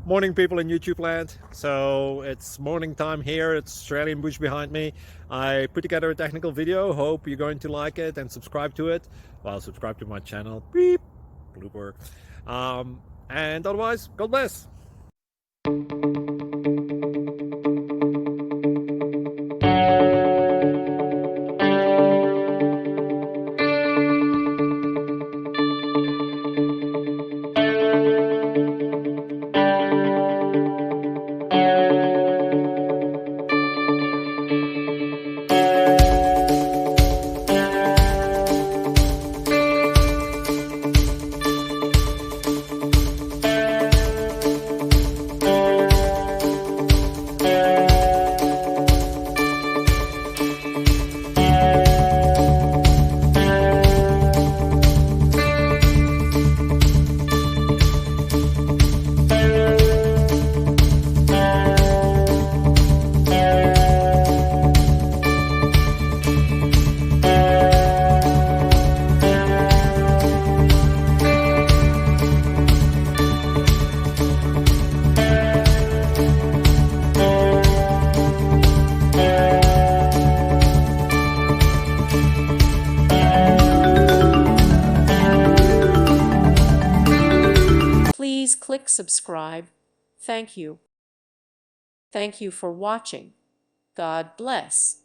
Morning, people in YouTube land. So it's morning time here. It's Australian bush behind me. I put together a technical video. Hope you're going to like it and subscribe to it. Well, subscribe to my channel. Beep. Blooper. And otherwise, God bless. Please click subscribe. Thank you. Thank you for watching. God bless.